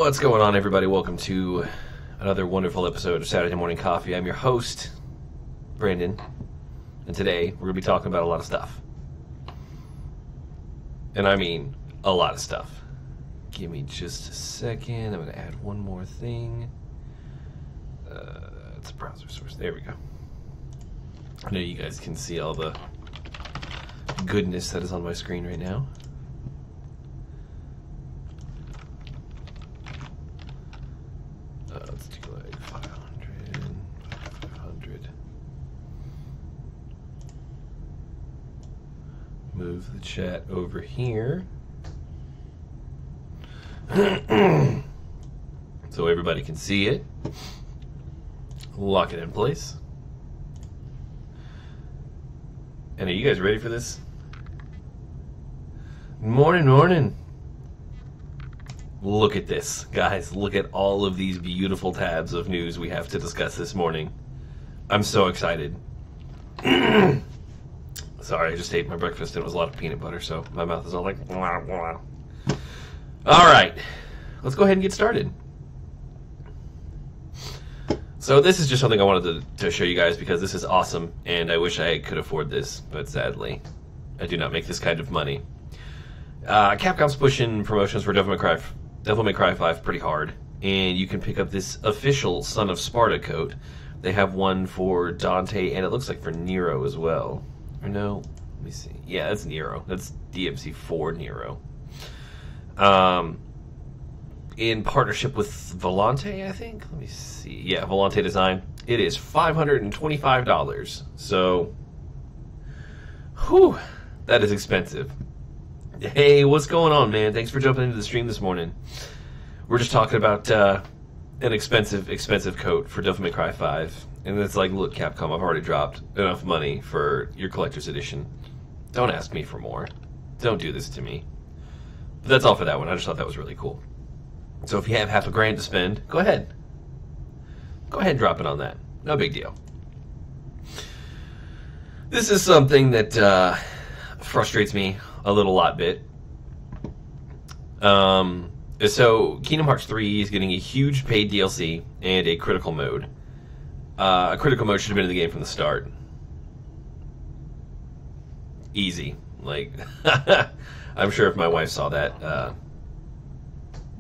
What's going on, everybody? Welcome to another wonderful episode of Saturday Morning Coffee. I'm your host, Brandon, and today we're going to be talking about a lot of stuff. And I mean a lot of stuff. Give me just a second. I'm going to add one more thing. It's a browser source. There we go. I know you guys can see all the goodness that is on my screen right now. Let's do like 500. Move the chat over here. So everybody can see it. Lock it in place. And are you guys ready for this? Morning. Look at this, guys. Look at all of these beautiful tabs of news we have to discuss this morning. I'm so excited. Sorry, I just ate my breakfast and it was a lot of peanut butter, so my mouth is all like... Wah, wah. All right, let's go ahead and get started. So this is just something I wanted to show you guys because this is awesome, and I wish I could afford this, but sadly, I do not make this kind of money. Capcom's pushing promotions for Devil May Cry 5 pretty hard, and you can pick up this official Son of Sparta coat. They have one for Dante, and it looks like for Nero as well. Or no, let me see. Yeah, that's Nero. That's DMC4 Nero. In partnership with Volante, I think. Let me see. Yeah, Volante Design. It is $525. So, whew, that is expensive. Hey, what's going on, man? Thanks for jumping into the stream this morning. We're just talking about an expensive coat for Devil May Cry 5. And it's like, look, Capcom, I've already dropped enough money for your collector's edition. Don't ask me for more. Don't do this to me. But that's all for that one. I just thought that was really cool. So if you have half a grand to spend, go ahead. Go ahead and drop it on that. No big deal. This is something that frustrates me a lot bit. So Kingdom Hearts 3 is getting a huge paid DLC and a critical mode. A critical mode should have been in the game from the start. Easy. Like, I'm sure if my wife saw that,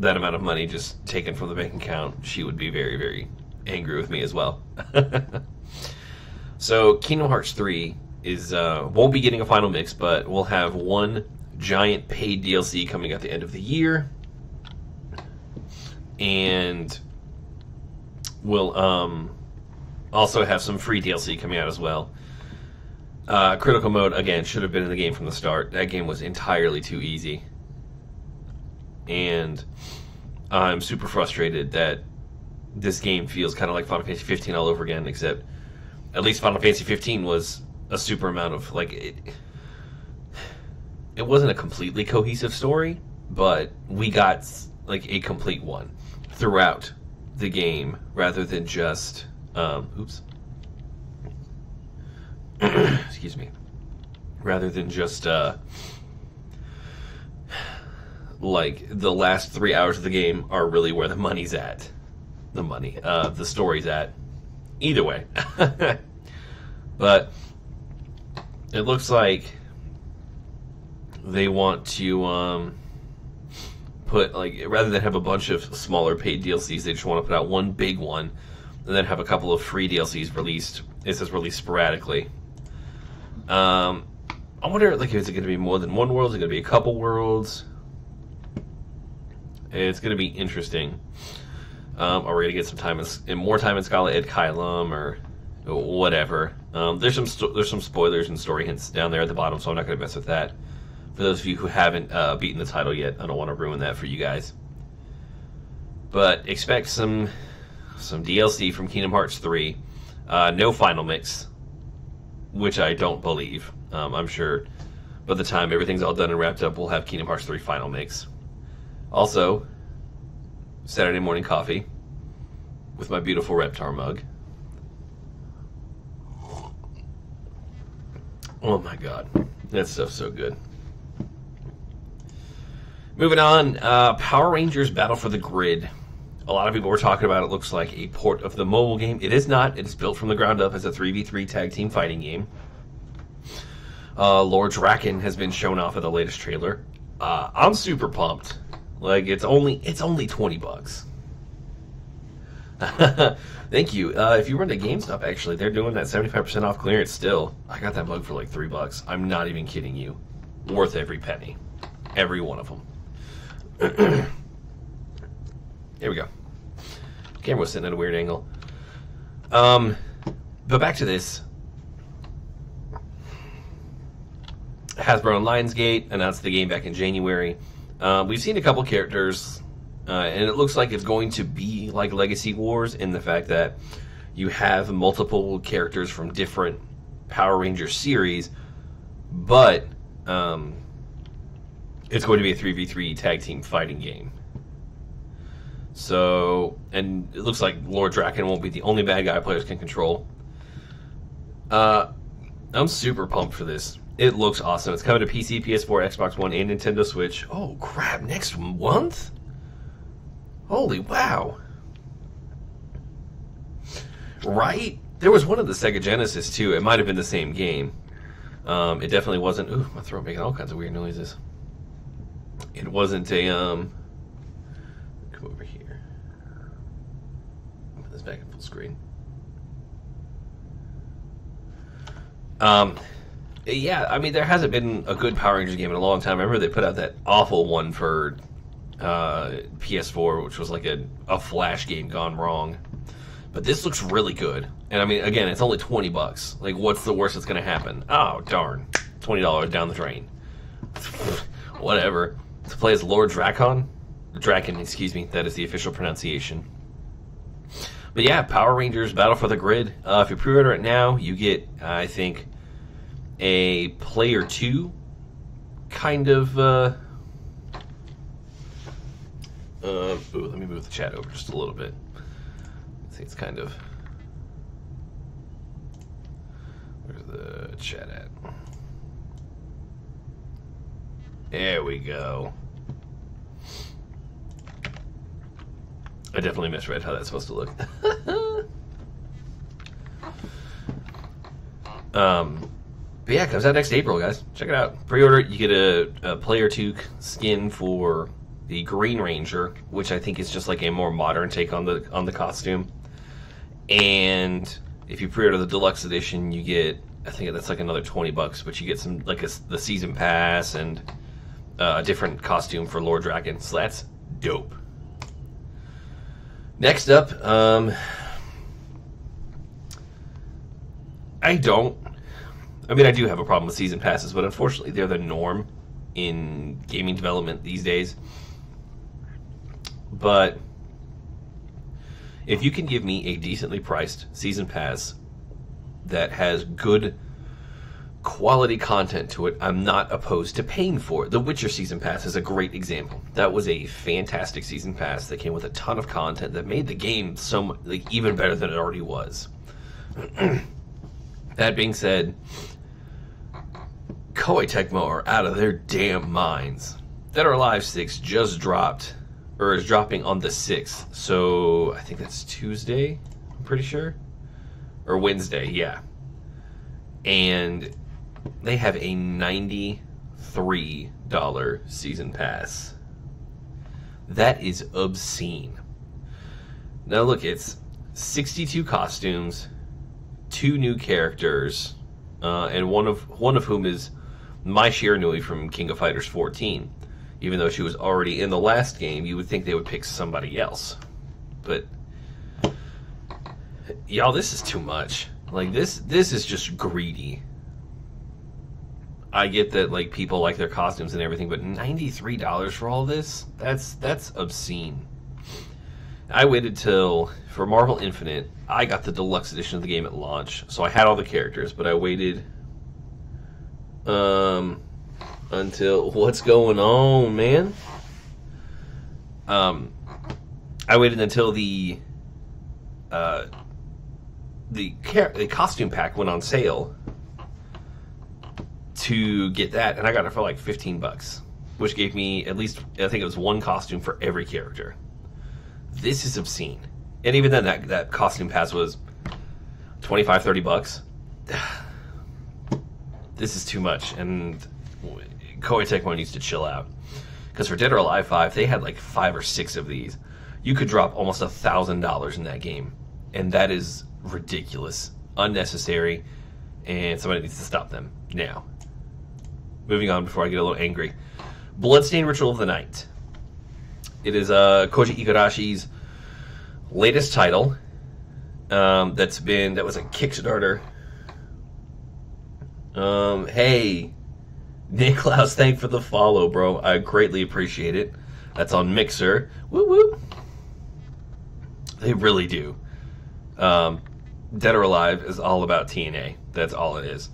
that amount of money just taken from the bank account, she would be very, very angry with me as well. So Kingdom Hearts 3 is won't be getting a final mix, but we'll have one giant paid DLC coming at the end of the year, and we'll also have some free DLC coming out as well. Critical mode, again, should have been in the game from the start. That game was entirely too easy. And I'm super frustrated that this game feels kind of like Final Fantasy 15 all over again, except at least Final Fantasy 15 was a super amount of, like, it wasn't a completely cohesive story, but we got, like, a complete one throughout the game, rather than just, excuse me, rather than just, like, the last 3 hours of the game are really where the money's at. The story's at. Either way. But it looks like they want to put, like, rather than have a bunch of smaller paid DLCs, they just want to put out one big one and then have a couple of free DLCs released. It says released sporadically. I wonder, like, is it going to be more than one world? Is it going to be a couple worlds? It's going to be interesting. Are we going to get some time more time in Scarlet Ed Kylum or whatever? There's some spoilers and story hints down there at the bottom, so I'm not going to mess with that. For those of you who haven't beaten the title yet, I don't want to ruin that for you guys. But expect some DLC from Kingdom Hearts 3. No final mix, which I don't believe. I'm sure by the time everything's all done and wrapped up, we'll have Kingdom Hearts 3 final mix. Also, Saturday morning coffee with my beautiful Reptar mug. Oh my god, that stuff's so good. Moving on, Power Rangers Battle for the Grid. A lot of people were talking about it looks like a port of the mobile game. It is not. It is built from the ground up as a 3v3 tag team fighting game. Lord Draken has been shown off in the latest trailer. I'm super pumped. Like, it's only $20. Thank you. If you run to GameStop, actually, they're doing that 75% off clearance still. I got that mug for like $3. I'm not even kidding you. Worth every penny. Every one of them. Here we go. Camera was sitting at a weird angle. But back to this. Hasbro and Lionsgate announced the game back in January. We've seen a couple characters, and it looks like it's going to be like Legacy Wars in the fact that you have multiple characters from different Power Rangers series, but it's going to be a 3v3 tag team fighting game. So, and it looks like Lord Draken won't be the only bad guy players can control. I'm super pumped for this. It looks awesome. It's coming to PC, PS4, Xbox One, and Nintendo Switch. Oh, crap. Next month? Holy wow. Right? There was one of the Sega Genesis, too. It might have been the same game. It definitely wasn't... Ooh, my throat making all kinds of weird noises. It wasn't a... Come over here. Put this back in full screen. Yeah, I mean, there hasn't been a good Power Rangers game in a long time. I remember they put out that awful one for PS4, which was like a Flash game gone wrong. But this looks really good. And I mean, again, it's only $20. Like, what's the worst that's going to happen? Oh, darn. $20 down the drain. Whatever. To play as Lord Draken, excuse me, that is the official pronunciation. But yeah, Power Rangers Battle for the Grid. If you pre-order it now, you get, I think, a player 2 kind of ooh, let me move the chat over just a little bit. I think it's kind of, where's the chat at? There we go. I definitely misread how that's supposed to look. But yeah, it comes out next April, guys. Check it out. Pre-order it. You get a Player 2 skin for the Green Ranger, which I think is just like a more modern take on the costume. And if you pre-order the deluxe edition, you get, I think that's like another $20, but you get some like the season pass and a different costume for Lord Draken. So that's dope. Next up, I do have a problem with season passes, but unfortunately they're the norm in gaming development these days. But if you can give me a decently priced season pass that has good quality content to it, I'm not opposed to paying for it. The Witcher season pass is a great example. That was a fantastic season pass that came with a ton of content that made the game so like even better than it already was. That being said, Koei Tecmo are out of their damn minds. Dead or Alive 6 just dropped, or is dropping on the 6th. So I think that's Tuesday, I'm pretty sure. Or Wednesday, yeah. And they have a $93 season pass. That is obscene. Now look, it's 62 costumes, 2 new characters, and one of whom is Mai Shiranui from King of Fighters 14. Even though she was already in the last game, you would think they would pick somebody else. But y'all, this is too much. Like this is just greedy. I get that like people like their costumes and everything, but $93 for all this? That's obscene. I waited till for Marvel Infinite, I got the deluxe edition of the game at launch, so I had all the characters, but I waited until what's going on, man? I waited until the costume pack went on sale to get that, and I got it for like $15. which gave me at least, I think it was one costume for every character. This is obscene. And even then, that costume pass was $25-30. This is too much, and Koei Tecmo needs to chill out. Because for Dead or Alive 5, they had like 5 or 6 of these. You could drop almost $1,000 in that game, and that is ridiculous, unnecessary, and somebody needs to stop them now. Moving on before I get a little angry. Bloodstained Ritual of the Night. It is Koji Igarashi's latest title. That was a Kickstarter. Hey, Niklaus, thank for the follow, bro. I greatly appreciate it. That's on Mixer. Woo woo. They really do. Dead or Alive is all about TNA. That's all it is.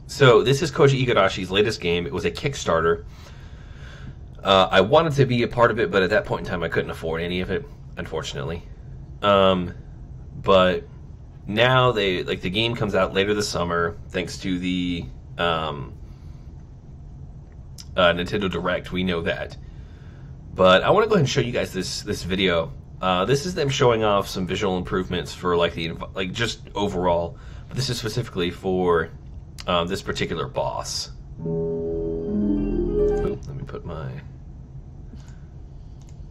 So this is Koji Igarashi's latest game. It was a Kickstarter. I wanted to be a part of it, but at that point in time, I couldn't afford any of it, unfortunately. But now the game comes out later this summer, thanks to the Nintendo Direct. We know that. But I want to go ahead and show you guys this video. This is them showing off some visual improvements for just overall. But this is specifically for this particular boss. Oh, let me put my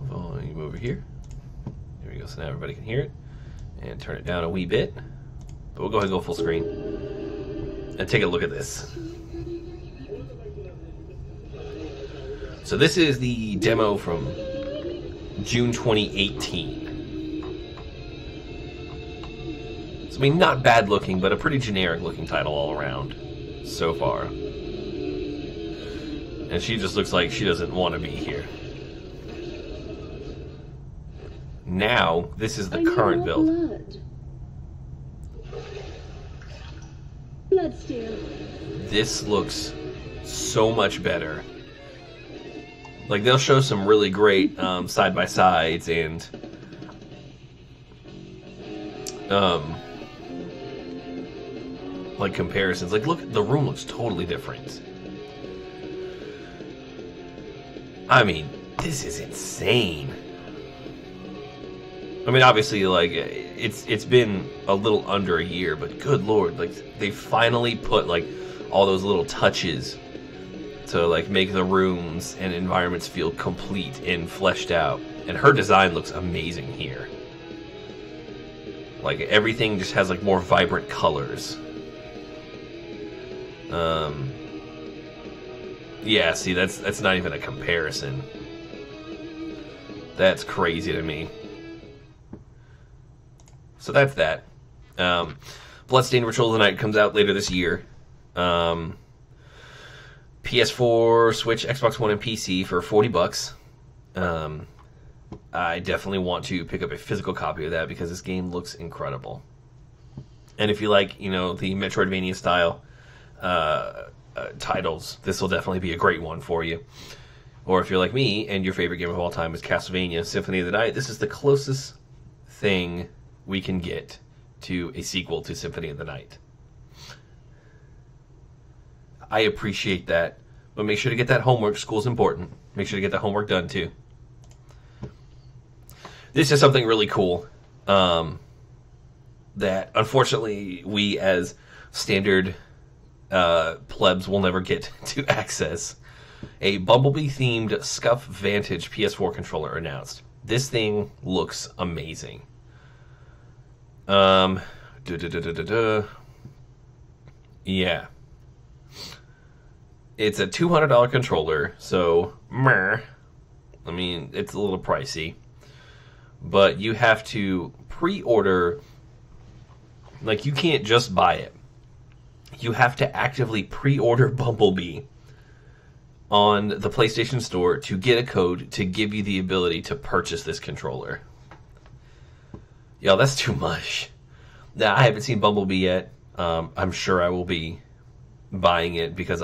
volume over here. There we go, so now everybody can hear it. And turn it down a wee bit. But we'll go ahead and go full screen. And take a look at this. So this is the demo from June 2018. So, I mean, not bad looking, but a pretty generic looking title all around so far. And she just looks like she doesn't want to be here. Now, this is the current build. This looks so much better. Like, they'll show some really great side-by-sides and like comparisons. Like, look, the room looks totally different. I mean, this is insane. I mean, obviously, like, it's been a little under a year, but good lord, like, they finally put, like, all those little touches to, like, make the rooms and environments feel complete and fleshed out. And her design looks amazing here. Like, everything just has, like, more vibrant colors. Yeah, see, that's not even a comparison. That's crazy to me. So that's that. Bloodstained Ritual of the Night comes out later this year. PS4, Switch, Xbox One, and PC for $40. I definitely want to pick up a physical copy of that because this game looks incredible. And if you like, you know, the Metroidvania style titles, this will definitely be a great one for you. Or if you're like me and your favorite game of all time is Castlevania Symphony of the Night, this is the closest thing we can get to a sequel to Symphony of the Night. I appreciate that, but make sure to get that homework. School's important. Make sure to get that homework done too. This is something really cool that unfortunately we as standard plebs will never get to access. A Bumblebee-themed Scuff Vantage PS4 controller announced. This thing looks amazing. Yeah. It's a $200 controller, so meh. I mean, it's a little pricey. But you have to pre-order. Like, you can't just buy it. You have to actively pre-order Bumblebee on the PlayStation Store to get a code to give you the ability to purchase this controller. Yo, that's too much. Now, I haven't seen Bumblebee yet. I'm sure I will be buying it because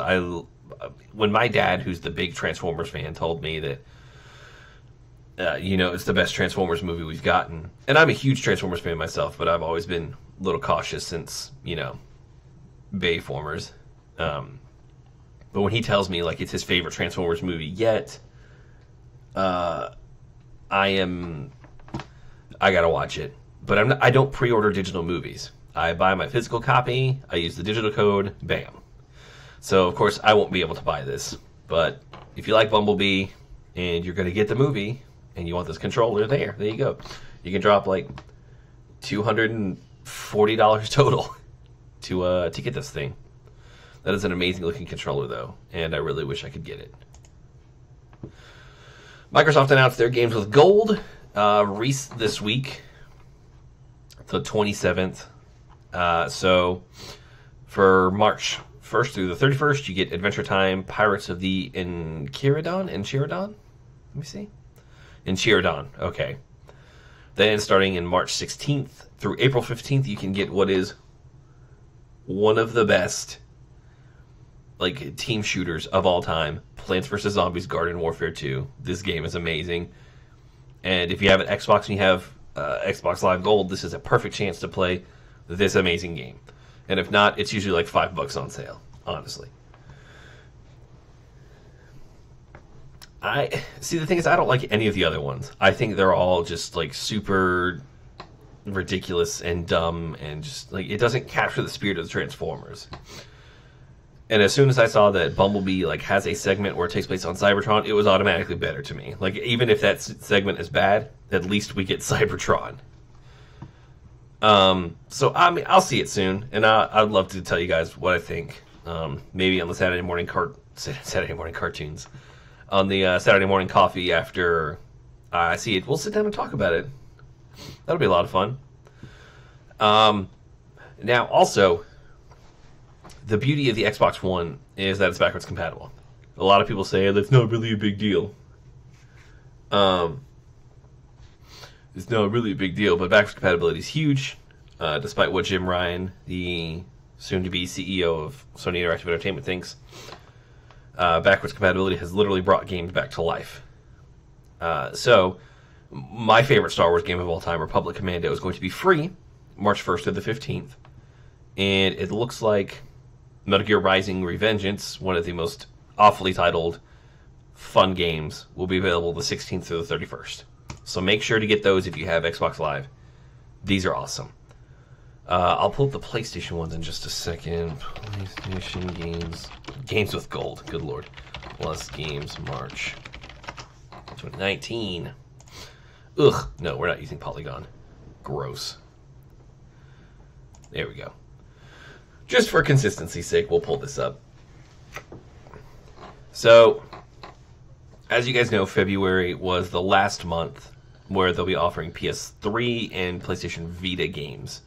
when my dad, who's the big Transformers fan, told me that you know, it's the best Transformers movie we've gotten. And I'm a huge Transformers fan myself, but I've always been a little cautious since, you know, Bayformers. But But when he tells me like it's his favorite Transformers movie yet, I gotta watch it. But I don't pre-order digital movies. I buy my physical copy. I use the digital code. Bam. So of course I won't be able to buy this. But if you like Bumblebee and you're gonna get the movie and you want this controller, there you go. You can drop like $240 total to get this thing. That is an amazing looking controller though, and I really wish I could get it. Microsoft announced their games with gold this week, the 27th. So for March 1st through the 31st, you get Adventure Time, Pirates of the Enchiridion? Let me see. Enchiridion, okay. Then starting in March 16th through April 15th, you can get what is one of the best like team shooters of all time, Plants vs. Zombies Garden Warfare 2. This game is amazing. And if you have an Xbox and you have Xbox Live Gold, this is a perfect chance to play this amazing game. And if not, it's usually like $5 on sale, honestly. The thing is, I don't like any of the other ones. I think they're all just like super ridiculous and dumb, and just like it doesn't capture the spirit of the Transformers. And as soon as I saw that Bumblebee like has a segment where it takes place on Cybertron, it was automatically better to me. Like even if that segment is bad, at least we get Cybertron. So I mean, I'll see it soon, and I'd love to tell you guys what I think. Maybe on the Saturday morning cartoons, on the Saturday morning coffee after I see it. We'll sit down and talk about it. That'll be a lot of fun. Now also, the beauty of the Xbox One is that it's backwards compatible. A lot of people say that's not really a big deal. It's not really a big deal, but backwards compatibility is huge, despite what Jim Ryan, the soon-to-be CEO of Sony Interactive Entertainment, thinks. Backwards compatibility has literally brought games back to life. So, my favorite Star Wars game of all time, Republic Commando, is going to be free March 1st to the 15th. And it looks like Metal Gear Rising: Revengeance, one of the most awfully titled fun games, will be available the 16th through the 31st. So make sure to get those if you have Xbox Live. These are awesome. I'll pull up the PlayStation ones in just a second. PlayStation games with gold. Good lord. Plus games March 2019. Ugh, no, we're not using Polygon. Gross. There we go. Just for consistency's sake, we'll pull this up. So, as you guys know, February was the last month where they'll be offering PS3 and PlayStation Vita games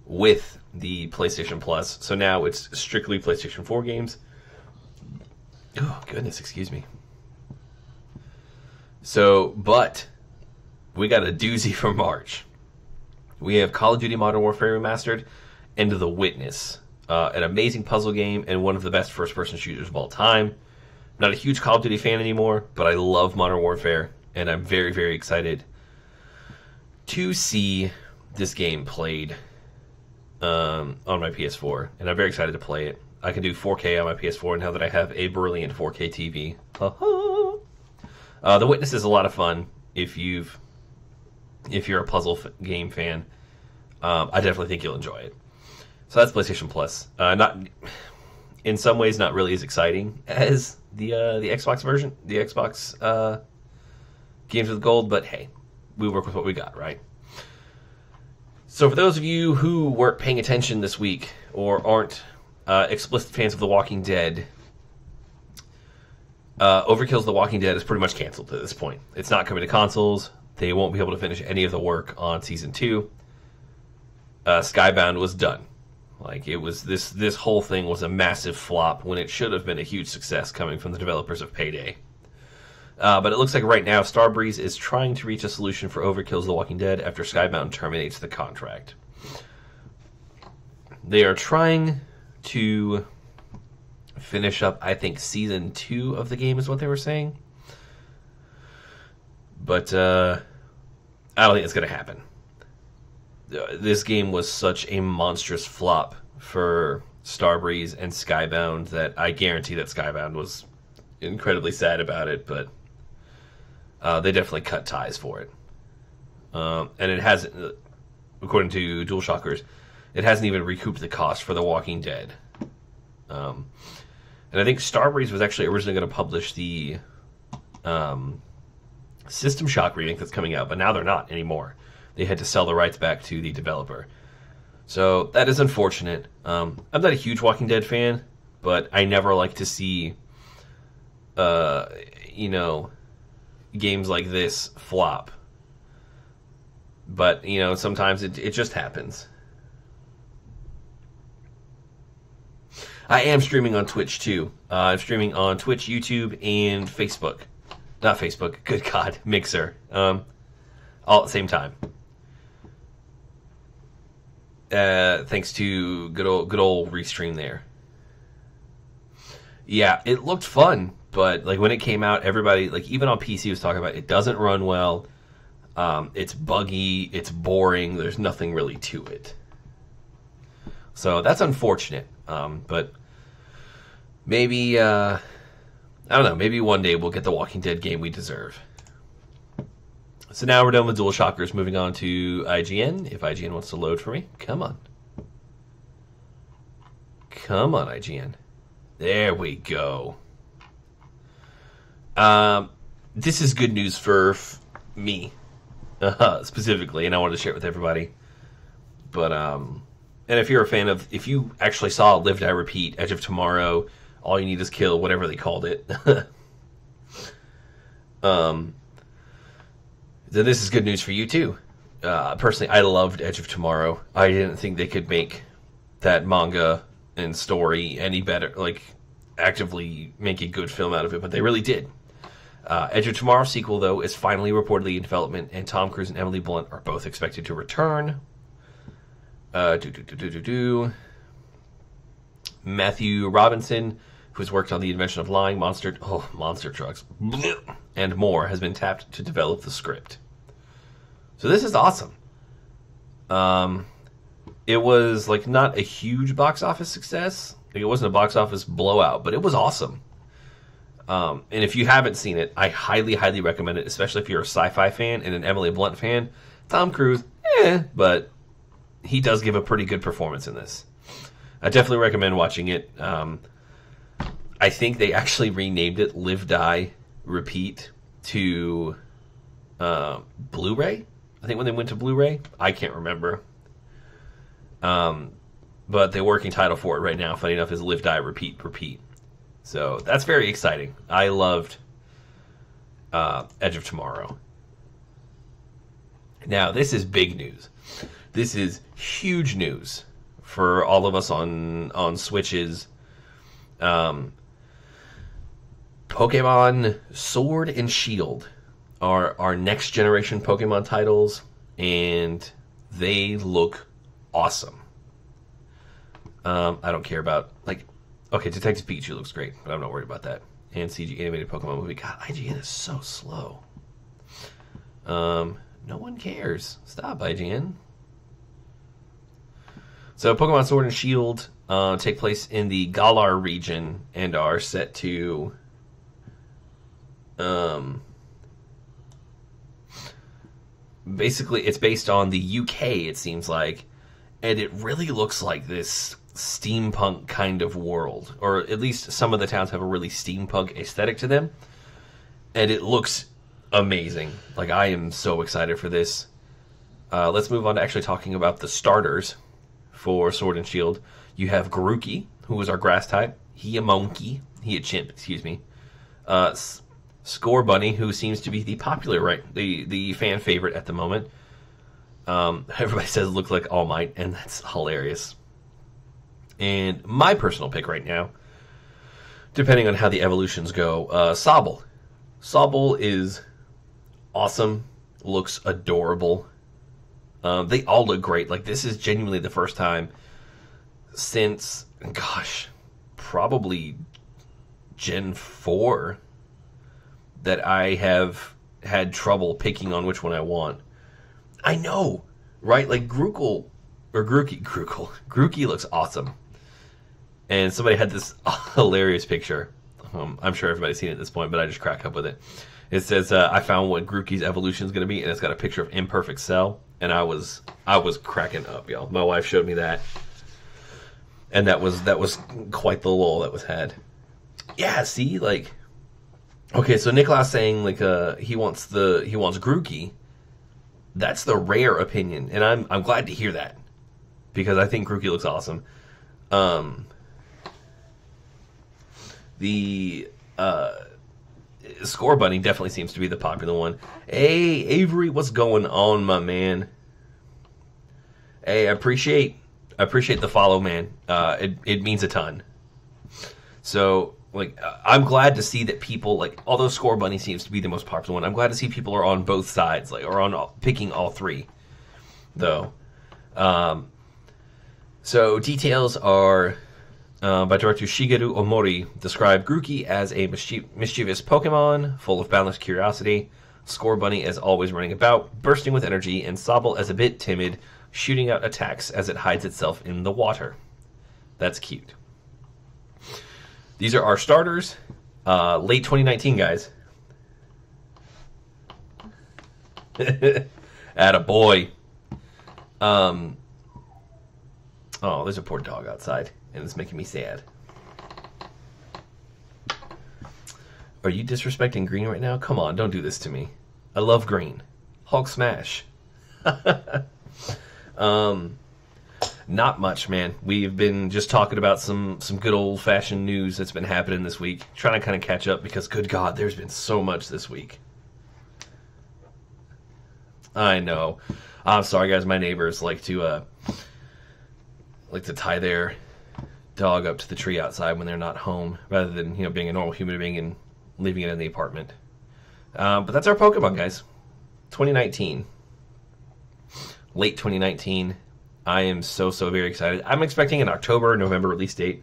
with the PlayStation Plus. So now it's strictly PlayStation 4 games. Oh, goodness, excuse me. So, but we got a doozy for March. We have Call of Duty Modern Warfare Remastered and The Witness, an amazing puzzle game and one of the best first-person shooters of all time. I'm not a huge Call of Duty fan anymore, but I love Modern Warfare, and I'm very, very excited to see this game played on my PS4, and I'm very excited to play it. I can do 4K on my PS4 now that I have a brilliant 4K TV. The Witness is a lot of fun if you're a puzzle game fan. I definitely think you'll enjoy it. So that's PlayStation Plus. Not in some ways not really as exciting as the Xbox version, the Xbox games with gold, but hey, we work with what we got, right? So for those of you who weren't paying attention this week or aren't explicit fans of The Walking Dead, Overkill's The Walking Dead is pretty much canceled at this point. It's not coming to consoles. They won't be able to finish any of the work on Season 2. Skybound was done. Like, it was this whole thing was a massive flop when it should have been a huge success coming from the developers of Payday. But it looks like right now Starbreeze is trying to reach a solution for Overkill's The Walking Dead after Skybound terminates the contract. They are trying to finish up, I think, Season 2 of the game is what they were saying. But I don't think it's going to happen. This game was such a monstrous flop for Starbreeze and Skybound that I guarantee that Skybound was incredibly sad about it, but they definitely cut ties for it. And it hasn't, according to DualShockers, it hasn't even recouped the cost for The Walking Dead. And I think Starbreeze was actually originally going to publish the System Shock remake that's coming out, but now they're not anymore. They had to sell the rights back to the developer. So that is unfortunate. I'm not a huge Walking Dead fan, but I never like to see, games like this flop. But, sometimes it just happens. I am streaming on Twitch, too. I'm streaming on Twitch, YouTube, and Facebook. Not Facebook, good God, Mixer. All at the same time. Thanks to good old Restream there. Yeah, it looked fun, but like when it came out, everybody, like even on PC, was talking about it doesn't run well. It's buggy, it's boring. There's nothing really to it. So that's unfortunate. But maybe I don't know. Maybe one day we'll get the Walking Dead game we deserve. So now we're done with DualShockers. Moving on to IGN. If IGN wants to load for me, come on. Come on, IGN. There we go. This is good news for me, specifically, and I wanted to share it with everybody. But, and if you're a fan of, if you actually saw Live, Die, Repeat, Edge of Tomorrow, All You Need Is Kill, whatever they called it, then this is good news for you, too. Personally, I loved Edge of Tomorrow. I didn't think they could make that manga and story any better, like, actively make a good film out of it, but they really did. Edge of Tomorrow sequel, though, is finally reportedly in development, and Tom Cruise and Emily Blunt are both expected to return. Matthew Robinson, who's worked on The Invention of Lying, Monster Trucks, and more, has been tapped to develop the script. So this is awesome. It was like not a huge box office success. Like, it wasn't a box office blowout, but it was awesome. And if you haven't seen it, I highly, highly recommend it, especially if you're a sci-fi fan and an Emily Blunt fan. Tom Cruise, but he does give a pretty good performance in this. I definitely recommend watching it. I think they actually renamed it Live, Die, Repeat to Blu-ray. I think when they went to Blu-ray, I can't remember. But the working title for it right now, funny enough, is Live, Die, Repeat, Repeat. So that's very exciting. I loved Edge of Tomorrow. Now, this is big news. This is huge news for all of us on Switches. Pokemon Sword and Shield are our next generation Pokemon titles, and they look awesome. I don't care about, like, okay, Detective Pikachu looks great, but I'm not worried about that. And CG animated Pokemon movie. God, IGN is so slow. No one cares. Stop, IGN. So Pokemon Sword and Shield take place in the Galar region and are set to basically it's based on the UK, it seems like, and it really looks like this steampunk kind of world, or at least some of the towns have a really steampunk aesthetic to them, and it looks amazing. Like, I am so excited for this. Let's move on to actually talking about the starters for Sword and Shield. You have Grookey, who is our grass type. He a monkey. He a chimp, excuse me. Score Bunny, who seems to be the popular, the fan favorite at the moment. Everybody says it looks like All Might, and that's hilarious. And my personal pick right now, depending on how the evolutions go, Sobble. Sobble is awesome, looks adorable. They all look great. Like, this is genuinely the first time since, gosh, probably Gen 4 that I have had trouble picking on which one I want. I know, right? Like, Grookey looks awesome. and somebody had this hilarious picture. I'm sure everybody's seen it at this point, but I just crack up with it. It says, "I found what Grookey's evolution is going to be," and it's got a picture of Imperfect Cell, and I was cracking up, y'all. My wife showed me that, and that was quite the lull that was had. Yeah, see, like, okay, so Nicholas saying like he wants Grookey. That's the rare opinion, and I'm glad to hear that because I think Grookey looks awesome. The Score Bunny definitely seems to be the popular one. Hey, Avery, what's going on, my man? Hey, I appreciate the follow, man. It means a ton. So, like, I'm glad to see that people, like, although Score Bunny seems to be the most popular one, I'm glad to see people are on both sides, like, or on picking all three, though. So details are. By director Shigeru Omori, describe Grookey as a mischievous Pokemon, full of boundless curiosity, Score Bunny as always running about, bursting with energy, and Sobble as a bit timid, shooting out attacks as it hides itself in the water. That's cute. These are our starters. Late 2019, guys. Attaboy. Oh, there's a poor dog outside. And it's making me sad. Are you disrespecting green right now? Come on, don't do this to me. I love green. Hulk smash. Not much, man. We've been just talking about some good old-fashioned news that's been happening this week. Trying to kind of catch up because, good God, there's been so much this week. I know. I'm sorry, guys. My neighbors like to tie their dog up to the tree outside when they're not home, rather than being a normal human being and leaving it in the apartment. But that's our Pokemon, guys. 2019, late 2019. I am so very excited. I'm expecting an October, November release date.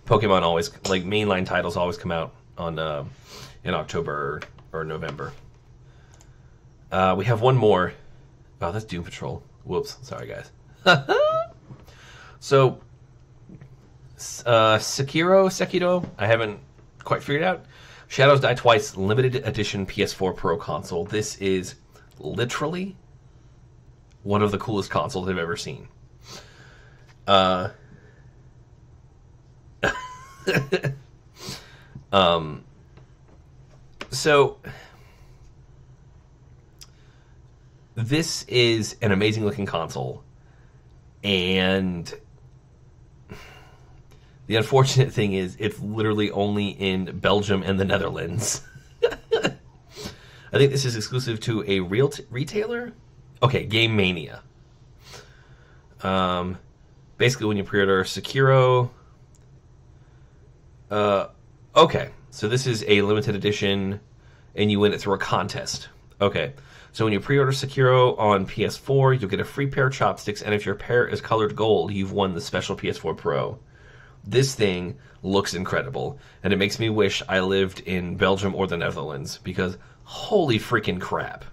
Pokemon always, like, mainline titles always come out on in October or November. We have one more. Oh, that's Doom Patrol. Whoops, sorry guys. So. Sekiro, I haven't quite figured out. Shadows Die Twice, limited edition PS4 Pro console. This is literally one of the coolest consoles I've ever seen. So this is an amazing looking console, and the unfortunate thing is it's literally only in Belgium and the Netherlands. I think this is exclusive to a real retailer. Okay, Game Mania. Basically, when you pre-order Sekiro. Okay, so this is a limited edition, and you win it through a contest. Okay, so when you pre-order Sekiro on PS4, you'll get a free pair of chopsticks, and if your pair is colored gold, you've won the special PS4 Pro. This thing looks incredible, and it makes me wish I lived in Belgium or the Netherlands, because holy freaking crap.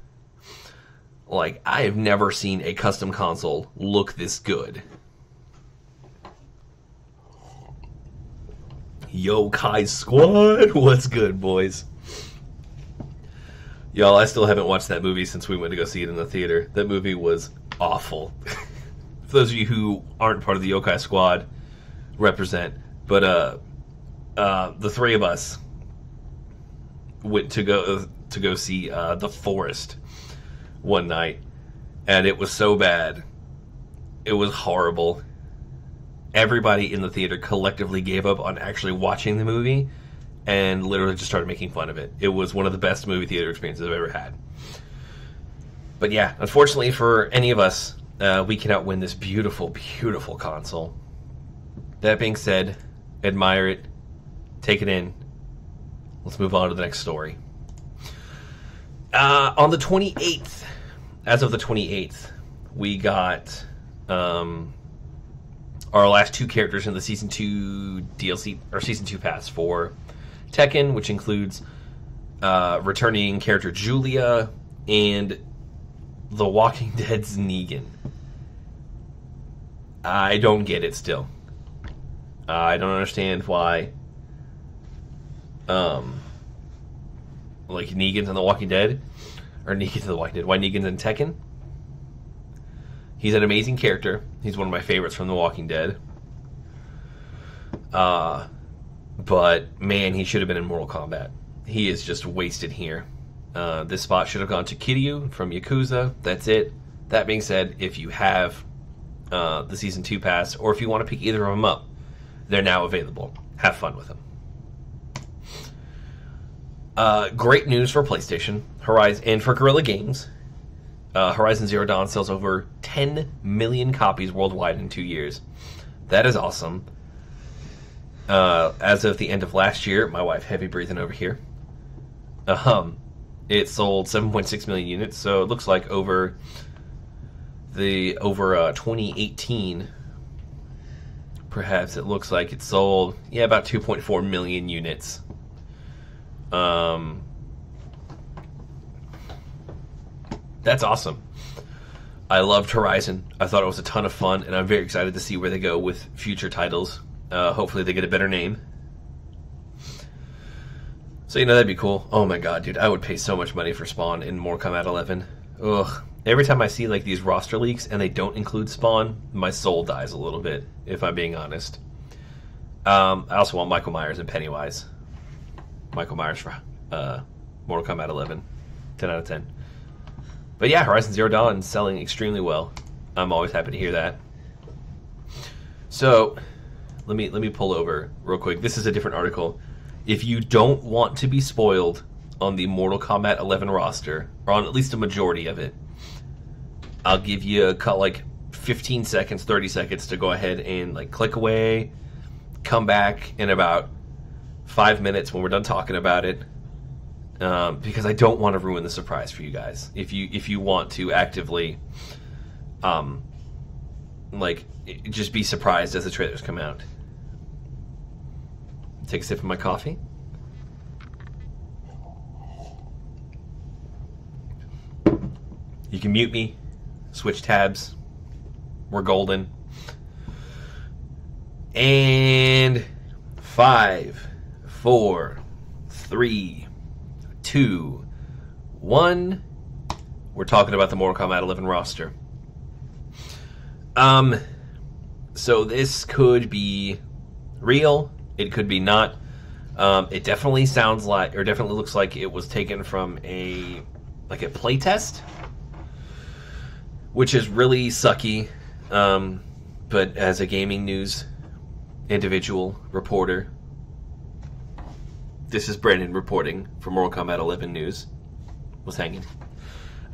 Like, I have never seen a custom console look this good. Yokai Squad, what's good, boys? Y'all, I still haven't watched that movie since we went to go see it in the theater. That movie was awful. For those of you who aren't part of the Yokai Squad, represent. But the three of us went to go see The Forest one night, and it was so bad. It was horrible. Everybody in the theater collectively gave up on actually watching the movie and literally just started making fun of it. It was one of the best movie theater experiences I've ever had. But yeah, unfortunately for any of us, we cannot win this beautiful, beautiful console. That being said, admire it, take it in. Let's move on to the next story. On the 28th, as of the 28th, we got our last two characters in the Season 2 DLC, or Season 2 pass for Tekken, which includes returning character Julia and The Walking Dead's Negan. I don't get it still. I don't understand why, like Negan's in The Walking Dead, or Negan's in The Walking Dead. Why Negan's in Tekken? He's an amazing character. He's one of my favorites from The Walking Dead. But man, he should have been in Mortal Kombat. He is just wasted here. This spot should have gone to Kiryu from Yakuza. That's it. That being said, if you have the Season 2 pass, or if you want to pick either of them up, they're now available. Have fun with them. Great news for PlayStation, Horizon, and for Guerrilla Games. Horizon Zero Dawn sells over 10 million copies worldwide in 2 years. That is awesome. As of the end of last year, my wife heavy breathing over here. It sold 7.6 million units, so it looks like over 2018, perhaps it looks like it sold about 2.4 million units. That's awesome. I loved Horizon. I thought it was a ton of fun, and I'm very excited to see where they go with future titles. Hopefully they get a better name. So, that'd be cool. Oh my god, dude, I would pay so much money for Spawn in Mortal Kombat 11. Ugh. Every time I see, like, these roster leaks and they don't include Spawn, my soul dies a little bit, if I'm being honest. I also want Michael Myers and Pennywise. Michael Myers for Mortal Kombat 11. 10 out of 10. But yeah, Horizon Zero Dawn is selling extremely well. I'm always happy to hear that. So, let me pull over real quick. This is a different article. If you don't want to be spoiled on the Mortal Kombat 11 roster, or on at least a majority of it, I'll give you like 15 seconds, 30 seconds to go ahead and like click away, come back in about 5 minutes when we're done talking about it, because I don't want to ruin the surprise for you guys. If you want to actively, like, just be surprised as the trailers come out. Take a sip of my coffee. You can mute me, switch tabs. We're golden. And 5, 4, 3, 2, 1. We're talking about the Mortal Kombat 11 roster. So this could be real. It could be not. It definitely sounds like, or definitely looks like it was taken from a playtest, which is really sucky. But as a gaming news individual reporter, this is Brandon reporting for Mortal Kombat 11 News. Was hanging.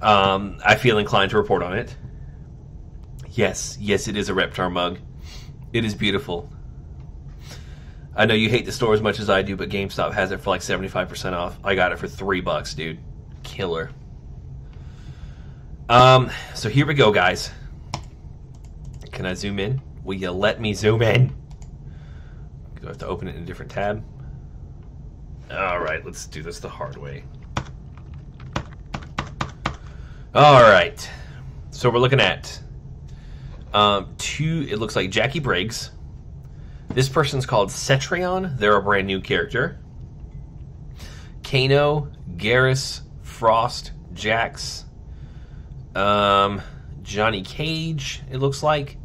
I feel inclined to report on it. Yes, it is a Reptar mug. It is beautiful. I know you hate the store as much as I do, but GameStop has it for like 75% off. I got it for $3, dude. Killer. So here we go, guys. Can I zoom in? Will you let me zoom in? Do I have to open it in a different tab? Alright, let's do this the hard way. Alright. So we're looking at it looks like Jackie Briggs. This person's called Cetrion. They're a brand new character. Kano, Garrus, Frost, Jax, Johnny Cage, it looks like.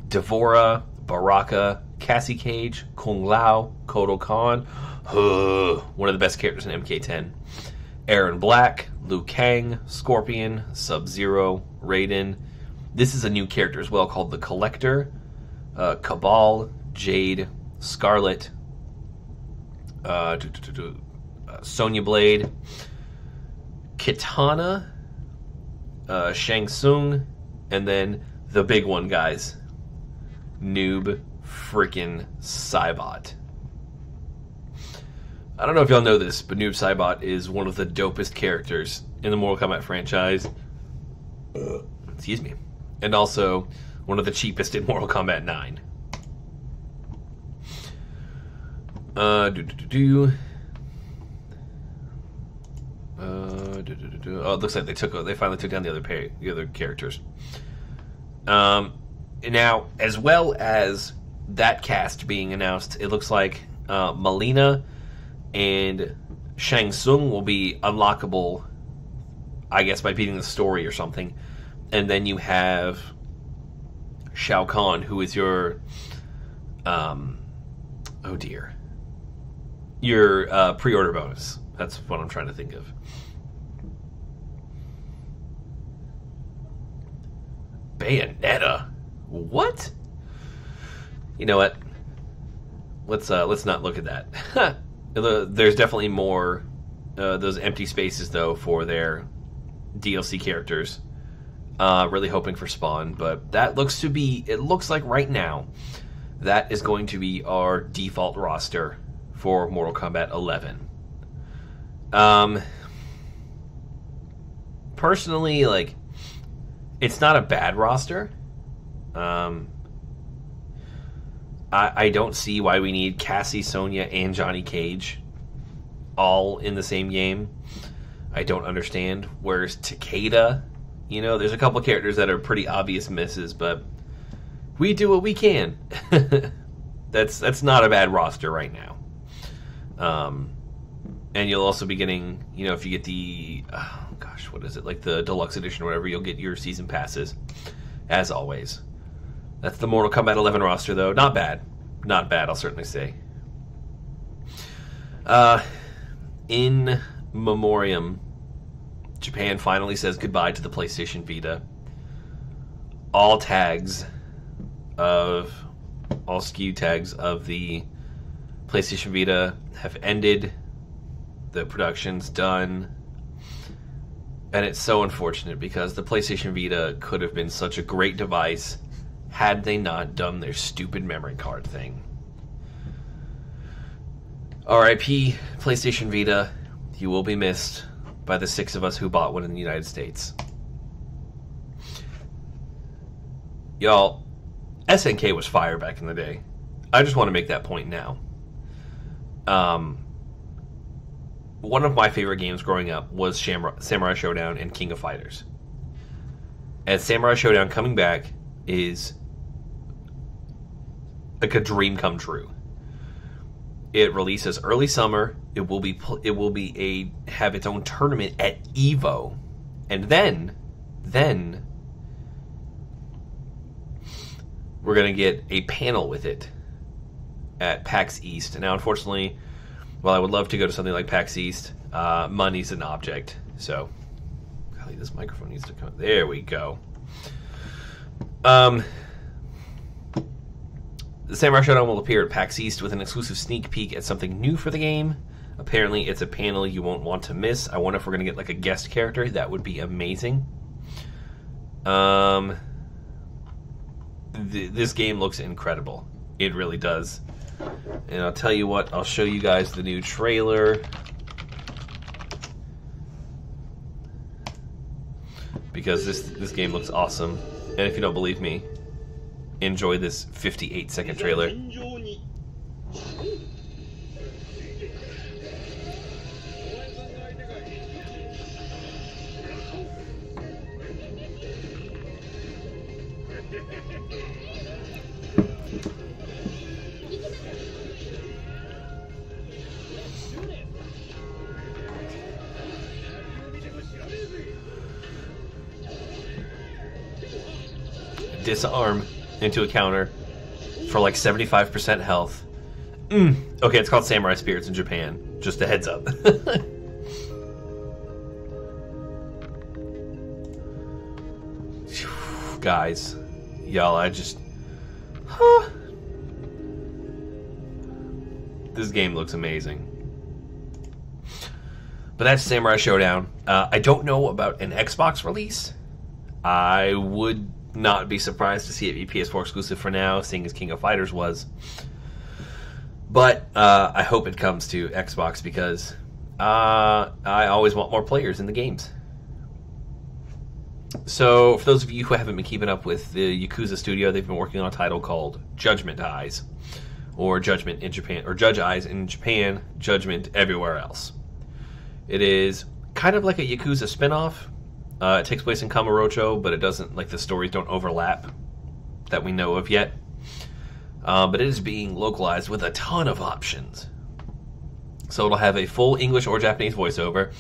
Devora, Baraka, Cassie Cage, Kung Lao, Kodo Khan. One of the best characters in MK10. Aaron Black, Liu Kang, Scorpion, Sub-Zero, Raiden. This is a new character as well called the Collector. Cabal, Jade, Scarlet, Sonya Blade, Kitana, Shang Tsung, and then the big one, guys, Noob freaking Saibot. I don't know if y'all know this, but Noob Saibot is one of the dopest characters in the Mortal Kombat franchise. Excuse me. And also one of the cheapest in Mortal Kombat 9. Oh, it looks like they finally took down the other characters. Now, as well as that cast being announced. It looks like Melina and Shang Tsung will be unlockable, I guess, by beating the story or something. And then you have Shao Kahn, who is your... oh dear. Your pre-order bonus. That's what I'm trying to think of. Bayonetta? What? You know what? Let's not look at that. There's definitely more those empty spaces though for their DLC characters. Really hoping for Spawn, but that looks to be. It looks like right now that is going to be our default roster for Mortal Kombat 11. Personally, like, it's not a bad roster. I don't see why we need Cassie, Sonya, and Johnny Cage all in the same game. I don't understand. Where's Takeda? You know, there's a couple characters that are pretty obvious misses, but we do what we can. That's not a bad roster right now. And you'll also be getting, you know, if you get the, oh gosh, what is it, like the deluxe edition or whatever, you'll get your season passes, as always. That's the Mortal Kombat 11 roster, though. Not bad. Not bad, I'll certainly say. In memoriam, Japan finally says goodbye to the PlayStation Vita. All SKU tags of the PlayStation Vita have ended. The production's done. And it's so unfortunate because the PlayStation Vita could have been such a great device had they not done their stupid memory card thing. R.I.P PlayStation Vita. You will be missed by the 6 of us who bought one in the United States. Y'all, SNK was fire back in the day. I just want to make that point now. One of my favorite games growing up was Samurai Showdown and King of Fighters. And Samurai Showdown coming back is like a dream come true. It releases early summer. It will have its own tournament at EVO, and then we're gonna get a panel with it at PAX East. And now, unfortunately, while I would love to go to something like PAX East, money's an object. So, golly, this microphone needs to come. There we go. The Samurai Showdown will appear at PAX East with an exclusive sneak peek at something new for the game. Apparently, it's a panel you won't want to miss. I wonder if we're going to get like a guest character. That would be amazing. This game looks incredible. It really does. And I'll tell you what, I'll show you guys the new trailer. Because this game looks awesome. And if you don't believe me, enjoy this 58-second trailer. Disarm into a counter for like 75% health. Okay, it's called Samurai Spirits in Japan. Just a heads up. Guys, y'all, this game looks amazing. But that's Samurai Showdown. I don't know about an Xbox release. I would not be surprised to see it be PS4 exclusive for now, seeing as King of Fighters was. But I hope it comes to Xbox because I always want more players in the games. So, for those of you who haven't been keeping up with the Yakuza studio, they've been working on a title called Judgment Eyes, or Judgment in Japan, or Judge Eyes in Japan, Judgment everywhere else. It is kind of like a Yakuza spin-off. It takes place in Kamurocho, but it doesn't, like, the stories don't overlap that we know of yet. but it is being localized with a ton of options. So it'll have a full English or Japanese voiceover.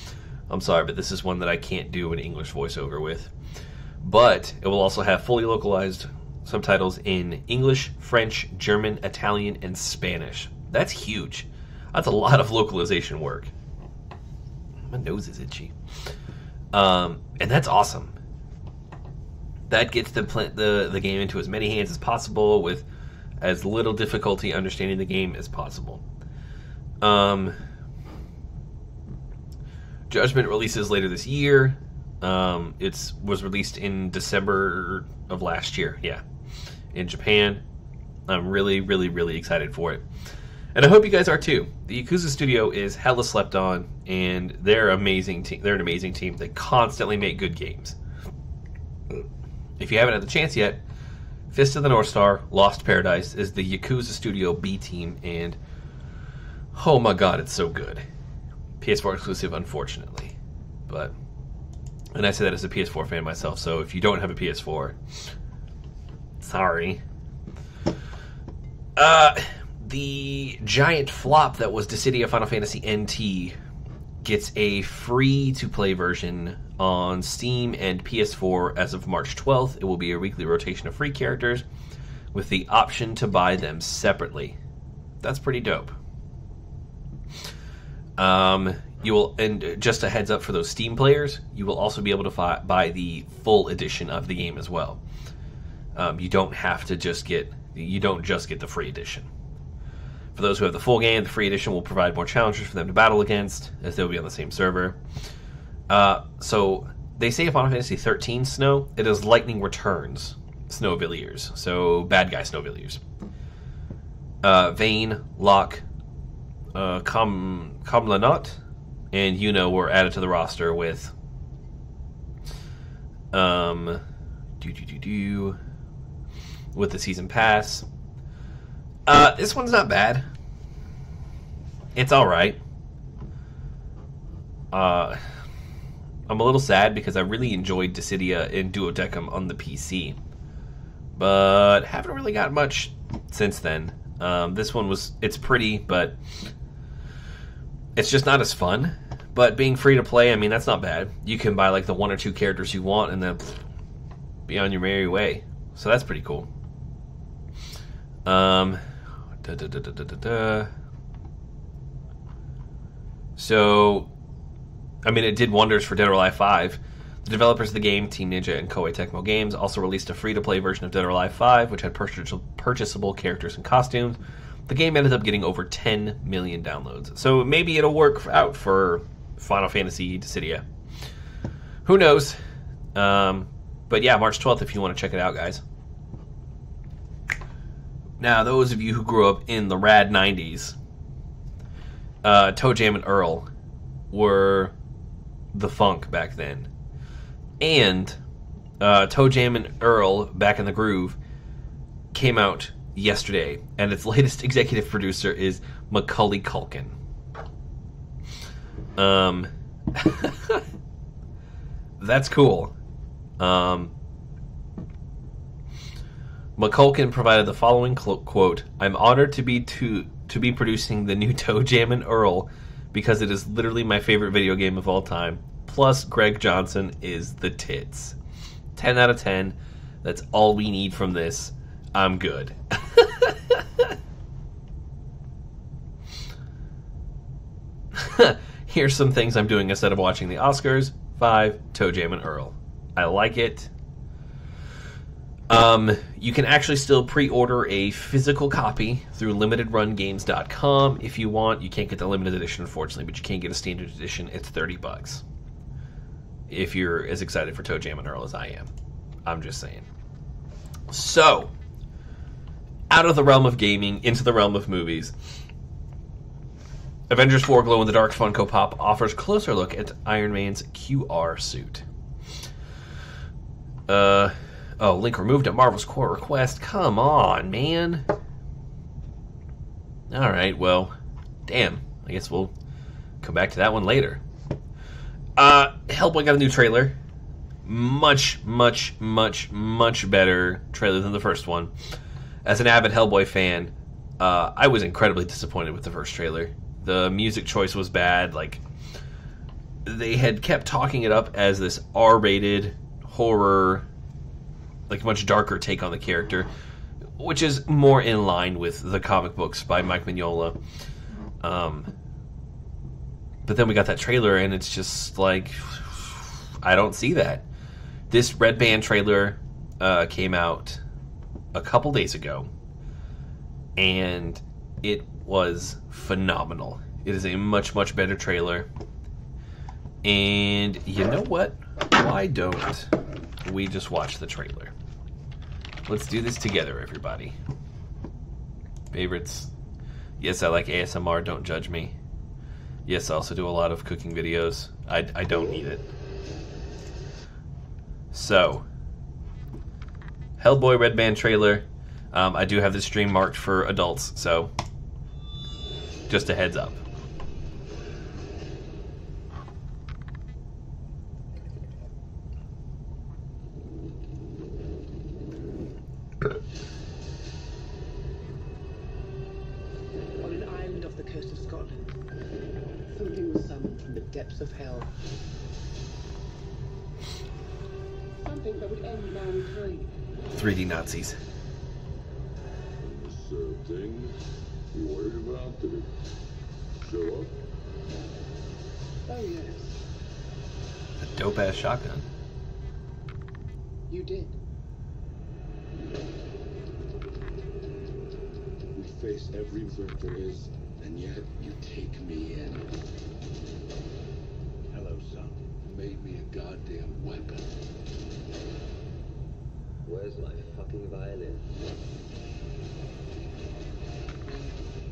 I'm sorry, but this is one that I can't do an English voiceover with. But it will also have fully localized subtitles in English, French, German, Italian, and Spanish. That's huge. That's a lot of localization work. My nose is itchy. And that's awesome. That gets the game into as many hands as possible with as little difficulty understanding the game as possible. Judgment releases later this year. It was released in December of last year, in Japan. I'm really, really, really excited for it. And I hope you guys are too. The Yakuza studio is hella slept on, and they're amazing. They're an amazing team. They constantly make good games. If you haven't had the chance yet, Fist of the North Star, Lost Paradise is the Yakuza Studio B team, and oh my god, it's so good. PS4 exclusive, unfortunately. And I say that as a PS4 fan myself, so if you don't have a PS4, sorry. The giant flop that was Dissidia Final Fantasy NT gets a free-to-play version on Steam and PS4 as of March 12th. It will be a weekly rotation of free characters with the option to buy them separately. That's pretty dope. You will, and just a heads up for those Steam players, you will also be able to buy the full edition of the game as well. You don't just get the free edition. For those who have the full game, the free edition will provide more challenges for them to battle against, as they'll be on the same server. So they say Final Fantasy 13 Snow, it is Lightning Returns Snowvilliers, so bad guy Snowvilliers. Vayne, Locke, Comlanot, and Yuno were added to the roster with with the season pass. This one's not bad. It's alright. I'm a little sad because I really enjoyed Dissidia and Duodecim on the PC, but haven't really got much since then. This one it's pretty, but it's just not as fun. But being free to play, I mean, that's not bad. You can buy like the 1 or 2 characters you want and then be on your merry way. So that's pretty cool. So, I mean, it did wonders for Dead or Alive 5. The developers of the game, Team Ninja and Koei Tecmo Games, also released a free-to-play version of Dead or Alive 5, which had purchasable characters and costumes. The game ended up getting over 10 million downloads. So maybe it'll work out for Final Fantasy Dissidia. Who knows? But yeah, March 12th if you want to check it out, guys. Now, those of you who grew up in the rad 90s, Toe Jam and Earl were the funk back then. And Toe Jam and Earl, Back in the Groove, came out yesterday, and its latest executive producer is Macaulay Culkin. That's cool. McCulkin provided the following quote: "I'm honored to be producing the new Toe Jam and Earl because it is literally my favorite video game of all time. Plus, Greg Johnson is the tits. 10 out of 10. That's all we need from this. I'm good." Here's some things I'm doing instead of watching the Oscars. 5, Toe Jam and Earl. I like it. You can actually still pre-order a physical copy through limitedrungames.com if you want. You can't get the limited edition, unfortunately, but you can get a standard edition. It's $30 if you're as excited for Toe Jam and Earl as I am. I'm just saying. So, out of the realm of gaming, into the realm of movies, Avengers 4 Glow in the Dark Funko Pop offers a closer look at Iron Man's QR suit. Link removed at Marvel's Core request. Come on, man. Alright, well, damn. I guess we'll come back to that one later. Hellboy got a new trailer. Much, much, much, much better trailer than the first one. as an avid Hellboy fan, I was incredibly disappointed with the first trailer. The music choice was bad. Like, they had kept talking it up as this R-rated horror, like much darker take on the character, which is more in line with the comic books by Mike Mignola. But then we got that trailer, and it's just like, I don't see that. This Red Band trailer came out a couple days ago, and it was phenomenal. It is a much, much better trailer. And you know what? Why don't we just watch the trailer? Let's do this together, everybody. Favorites. Yes, I like ASMR, don't judge me. Yes, I also do a lot of cooking videos. I don't need it. So, Hellboy Red Band trailer. I do have this stream marked for adults, so just a heads up. On an island off the coast of Scotland, something was summoned from the depths of hell. Something that would end mankind. 3D Nazis. Thing you worried about? Did it show up? Oh yes, A dope-ass shotgun. you did. We face every threat there is, and yet you take me in. Hello, son. You made me a goddamn weapon. Where's my fucking violin?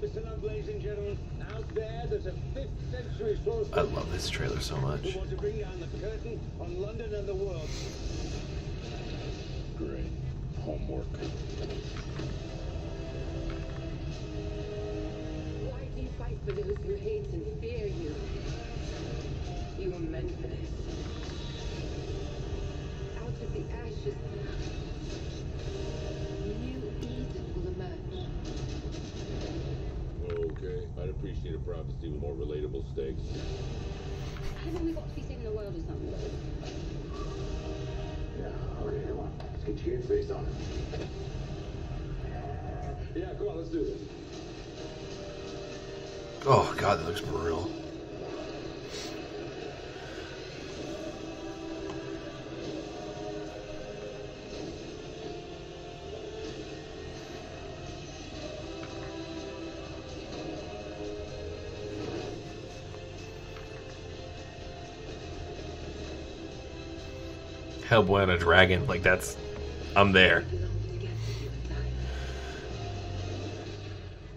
Listen up, ladies and gentlemen. Out there's a 5th century source. I love this trailer so much. We want to bring down the curtain on London and the world. Great. Homework. Why do you fight for those who hate and fear you? You were meant for this. Out of the ashes, new Eden will emerge. Okay, I'd appreciate a prophecy with more relatable stakes. Haven't we got to be saving the world or something? Yeah, I'll read one. Let's get your face on it. Yeah, come on, let's do this. Oh god, that looks brutal. Hellboy and a dragon, like that's... I'm there.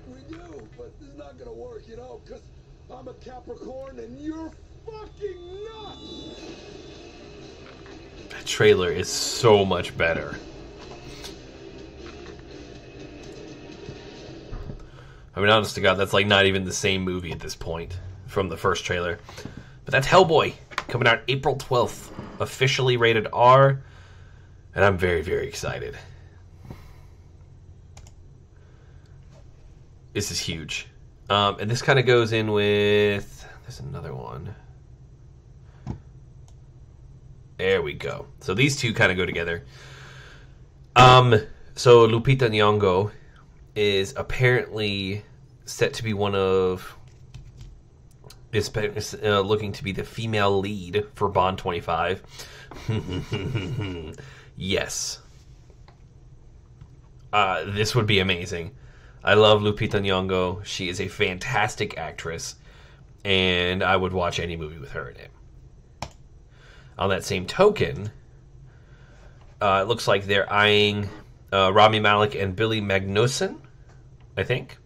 We do, but this is not gonna work, you know, because I'm a Capricorn and you're fucking nuts! That trailer is so much better. I mean, honest to God, that's like not even the same movie at this point from the first trailer. But that's Hellboy, coming out April 12th. Officially rated R, and I'm very, very excited. This is huge. And this kind of goes in with... There's another one. There we go. So these two kind of go together. So Lupita Nyong'o is apparently set to be one of... is looking to be the female lead for Bond 25. Yes. This would be amazing. I love Lupita Nyong'o. She is a fantastic actress, and I would watch any movie with her in it. On that same token, it looks like they're eyeing Rami Malek and Billy Magnussen, I think.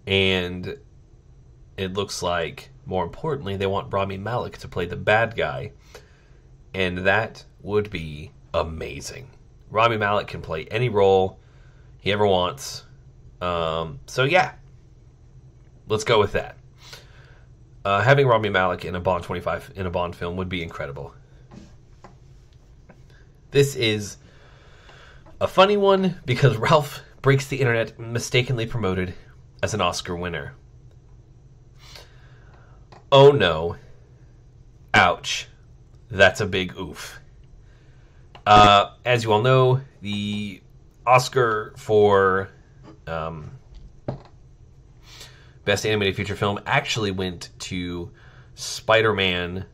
And it looks like, more importantly, they want Rami Malek to play the bad guy. And that would be amazing. Rami Malek can play any role he ever wants. So yeah, let's go with that. Having Rami Malek in a Bond 25 in a Bond film would be incredible. This is A funny one because Ralph Breaks the Internet mistakenly promoted as an Oscar winner. Oh no. Ouch. That's a big oof. As you all know, the Oscar for Best Animated Feature Film actually went to Spider-Man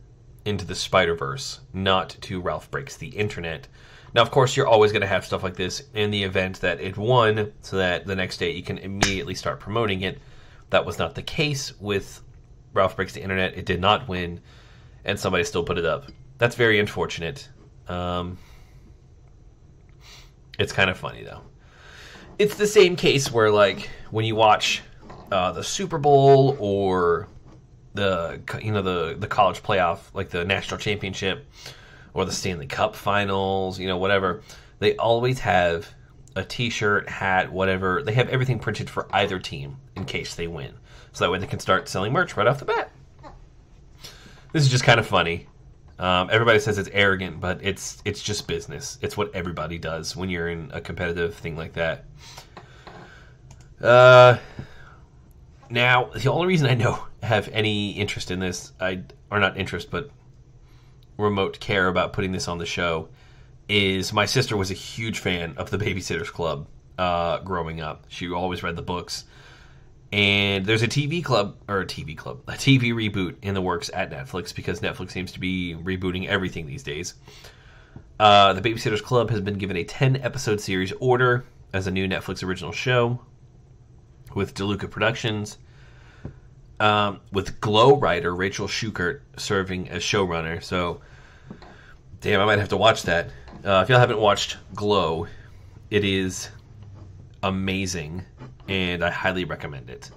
Into the Spider-Verse, not to Ralph Breaks the Internet. Now, of course, you're always going to have stuff like this in the event that it won, so that the next day you can immediately start promoting it. That was not the case with Ralph Breaks the Internet. It did not win, and somebody still put it up. That's very unfortunate. It's kind of funny, though. It's the same case where, like, when you watch the Super Bowl or the college playoff, like the national championship or the Stanley Cup finals, whatever, they always have a t-shirt, hat, whatever. They have everything printed for either team in case they win. So that way they can start selling merch right off the bat. This is just kind of funny. Everybody says it's arrogant, but it's just business. It's what everybody does when you're in a competitive thing like that. Now, the only reason I have any interest in this, or not interest, but remote care about putting this on the show, is my sister was a huge fan of the Babysitter's Club growing up. She always read the books. And there's a TV reboot in the works at Netflix because Netflix seems to be rebooting everything these days. The Babysitter's Club has been given a 10-episode series order as a new Netflix original show with DeLuca Productions, with Glow writer Rachel Schukert serving as showrunner. So, damn, I might have to watch that. If y'all haven't watched Glow, it is amazing, and I highly recommend it.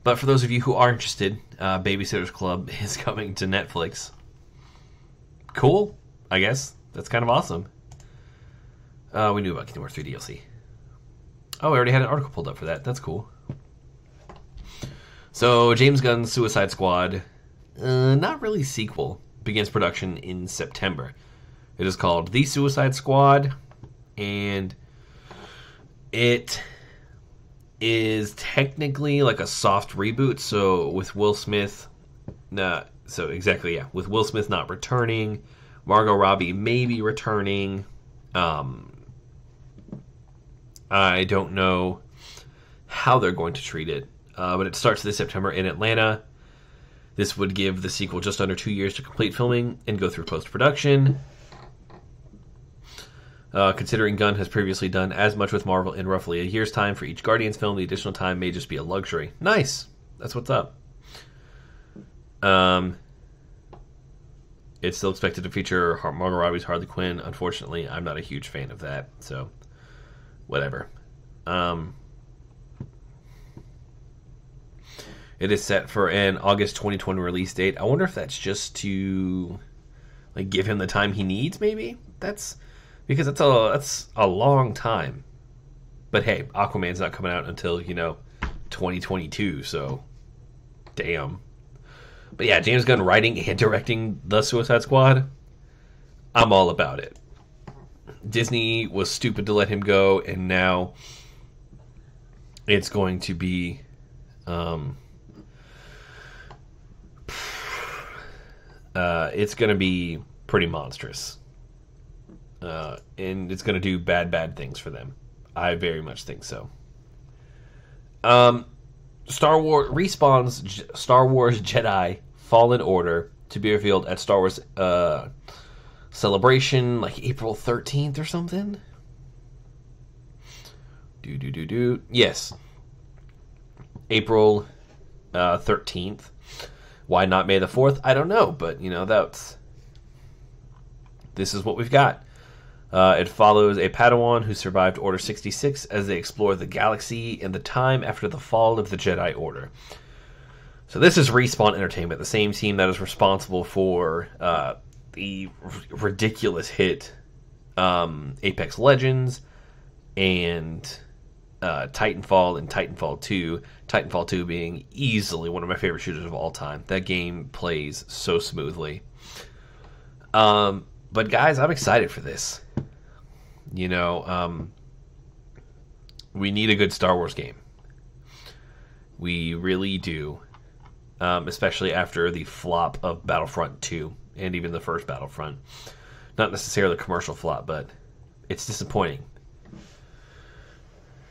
But for those of you who are interested, Babysitter's Club is coming to Netflix. Cool, I guess. That's kind of awesome. We knew about Kingdom Hearts 3 DLC. Oh, I already had an article pulled up for that. That's cool. So, James Gunn's Suicide Squad, not really sequel, begins production in September. It is called The Suicide Squad, and it is technically like a soft reboot. So with Will Smith, with Will Smith not returning, Margot Robbie maybe returning. I don't know how they're going to treat it, but it starts this September in Atlanta. This would give the sequel just under 2 years to complete filming and go through post-production. Considering Gunn has previously done as much with Marvel in roughly a year's time for each Guardians film, the additional time may just be a luxury. Nice! That's what's up. It's still expected to feature Margot Robbie's Harley Quinn. Unfortunately, I'm not a huge fan of that, so whatever. It is set for an August 2020 release date. I wonder if that's just to give him the time he needs, maybe? Because that's a long time. But hey, Aquaman's not coming out until, 2022, so damn. But yeah, James Gunn writing and directing The Suicide Squad, I'm all about it. Disney was stupid to let him go, and now it's going to be it's going to be pretty monstrous. And it's going to do bad things for them. I very much think so. Star Wars respawns Star Wars Jedi Fallen Order to be revealed at Star Wars Celebration, April 13th or something. Yes, April 13th. Why not May the 4th? I don't know, but this is what we've got. It follows a Padawan who survived Order 66 as they explore the galaxy in the time after the fall of the Jedi Order. So this is Respawn Entertainment, the same team that is responsible for the ridiculous hit Apex Legends and Titanfall and Titanfall 2. Titanfall 2 being easily one of my favorite shooters of all time. That game plays so smoothly. But guys, I'm excited for this. You know, we need a good Star Wars game. We really do. Especially after the flop of Battlefront 2 and even the first Battlefront. Not necessarily a commercial flop, but it's disappointing.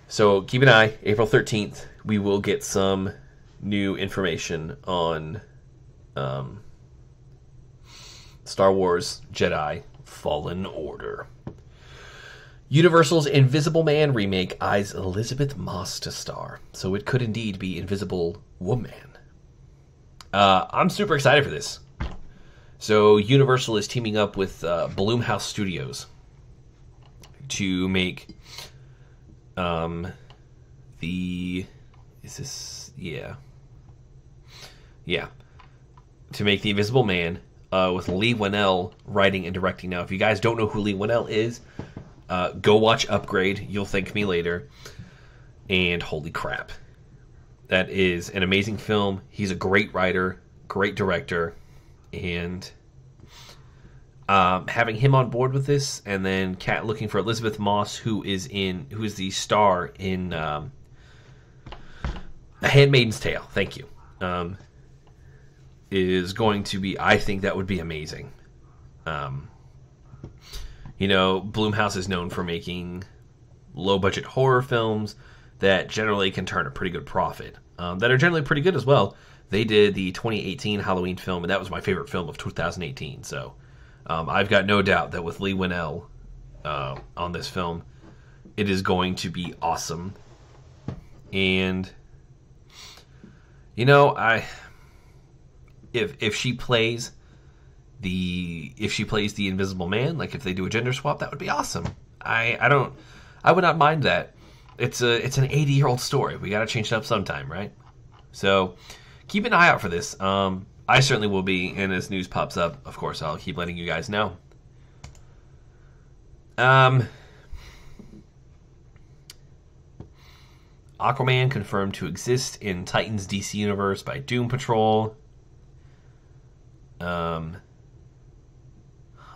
So keep an eye. April 13th, we will get some new information on Star Wars Jedi Fallen Order. Universal's Invisible Man remake eyes Elizabeth Moss to star, so it could indeed be Invisible Woman. I'm super excited for this. So Universal is teaming up with Blumhouse Studios to make to make The Invisible Man with Lee Winnell writing and directing. Now, if you guys don't know who Lee Winnell is, go watch Upgrade. You'll thank me later. And holy crap, that is an amazing film. He's a great writer, great director, and having him on board with this, and then looking for Elizabeth Moss, who is the star in A Handmaid's Tale. Thank you. Is going to be, I think that would be amazing. You know, Blumhouse is known for making low-budget horror films that generally can turn a pretty good profit. That are generally pretty good as well. They did the 2018 Halloween film, and that was my favorite film of 2018. So I've got no doubt that with Lee Winnell on this film, it is going to be awesome. And you know, if she plays the Invisible Man, like if they do a gender swap, that would be awesome. I would not mind that. It's an 80-year-old story. We got to change it up sometime, right? So keep an eye out for this. I certainly will be, and as news pops up, of course, I'll keep letting you guys know. Aquaman confirmed to exist in Titan's DC universe by Doom Patrol. I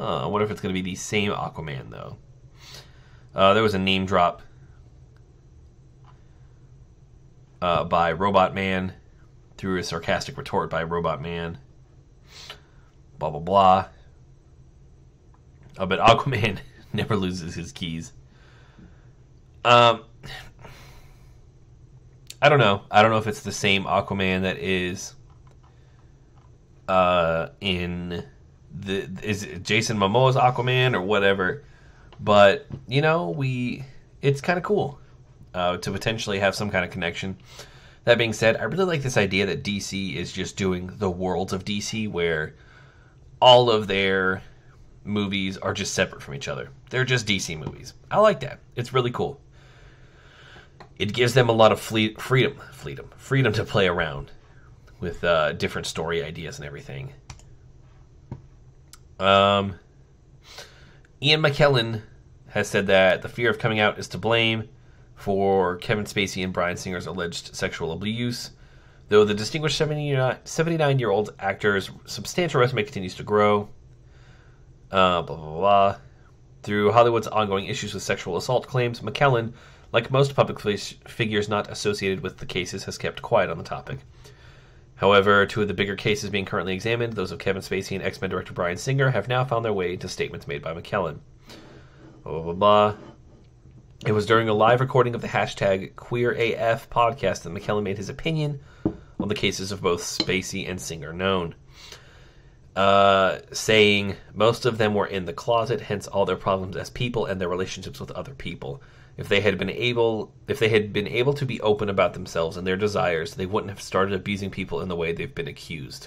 wonder if it's going to be the same Aquaman, though. There was a name drop by Robot Man through a sarcastic retort by Robot Man. Blah, blah, blah. But Aquaman never loses his keys. I don't know. I don't know if it's the same Aquaman that is is it Jason Momoa's Aquaman or whatever. But, you know, it's kind of cool to potentially have some kind of connection. That being said, I really like this idea that DC is just doing the worlds of DC, where all of their movies are just separate from each other. They're just DC movies. I like that. It's really cool. It gives them a lot of freedom to play around with different story ideas and everything. Ian McKellen has said that the fear of coming out is to blame for Kevin Spacey and Bryan Singer's alleged sexual abuse. Though the distinguished 79-year-old actor's substantial resume continues to grow. Blah, blah, blah. Through Hollywood's ongoing issues with sexual assault claims, McKellen, like most public figures not associated with the cases, has kept quiet on the topic. However, two of the bigger cases being currently examined, those of Kevin Spacey and X-Men director Bryan Singer, have now found their way into statements made by McKellen. Blah, blah, blah, blah. It was during a live recording of the hashtag QueerAF podcast that McKellen made his opinion on the cases of both Spacey and Singer known. Saying most of them were in the closet, hence all their problems as people and their relationships with other people. If they had been able to be open about themselves and their desires, they wouldn't have started abusing people in the way they've been accused.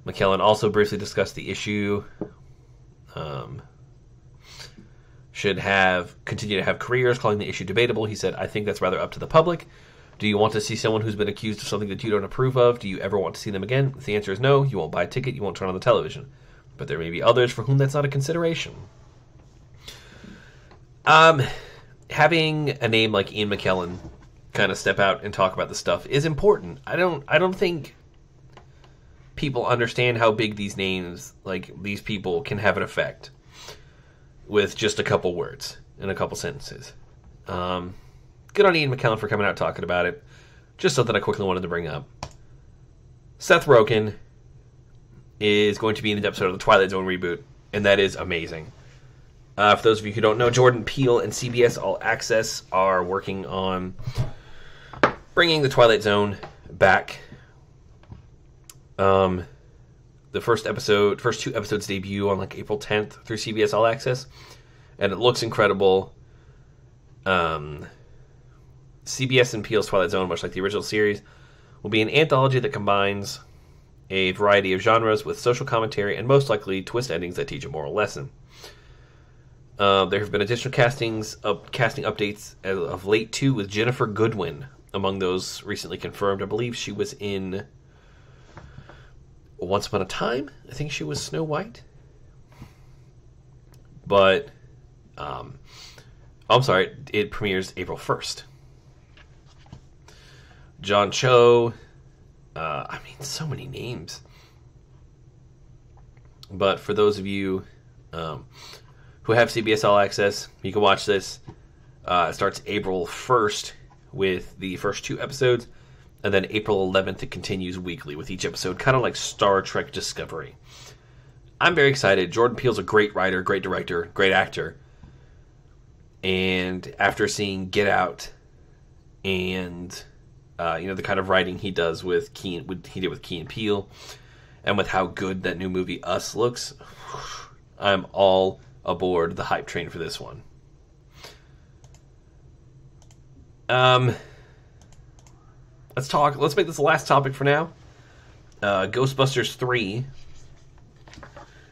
McKellen also briefly discussed the issue. Should continue to have careers, calling the issue debatable. He said, "I think that's rather up to the public. Do you want to see someone who's been accused of something that you don't approve of? Do you ever want to see them again? If the answer is no, you won't buy a ticket, you won't turn on the television. But there may be others for whom that's not a consideration." Having a name like Ian McKellen kind of step out and talk about this stuff is important. I don't think people understand how big these names, like these people, can have an effect with just a couple words. in a couple sentences. Good on Ian McKellen for coming out talking about it. Just something I quickly wanted to bring up. Seth Rogen is going to be in an episode of the Twilight Zone reboot, and that is amazing. For those of you who don't know, Jordan Peele and CBS All Access are working on bringing the Twilight Zone back. The first two episodes debut on like April 10th through CBS All Access, and it looks incredible. CBS and Peele's Twilight Zone, much like the original series, will be an anthology that combines a variety of genres with social commentary and most likely twist endings that teach a moral lesson. There have been additional casting updates as of late too, with Jennifer Goodwin among those recently confirmed. I believe she was in Once Upon a Time. I think she was Snow White. But, I'm sorry, it premieres April 1st. John Cho. So many names. But for those of you who have CBS All Access, you can watch this. It starts April 1st with the first two episodes, and then April 11th it continues weekly with each episode, kind of like Star Trek Discovery. I'm very excited. Jordan Peele's a great writer, great director, great actor. And after seeing Get Out and the kind of writing he does with Key and Peele, and with how good that new movie Us looks, I'm all aboard the hype train for this one. Let's make this the last topic for now. Ghostbusters 3,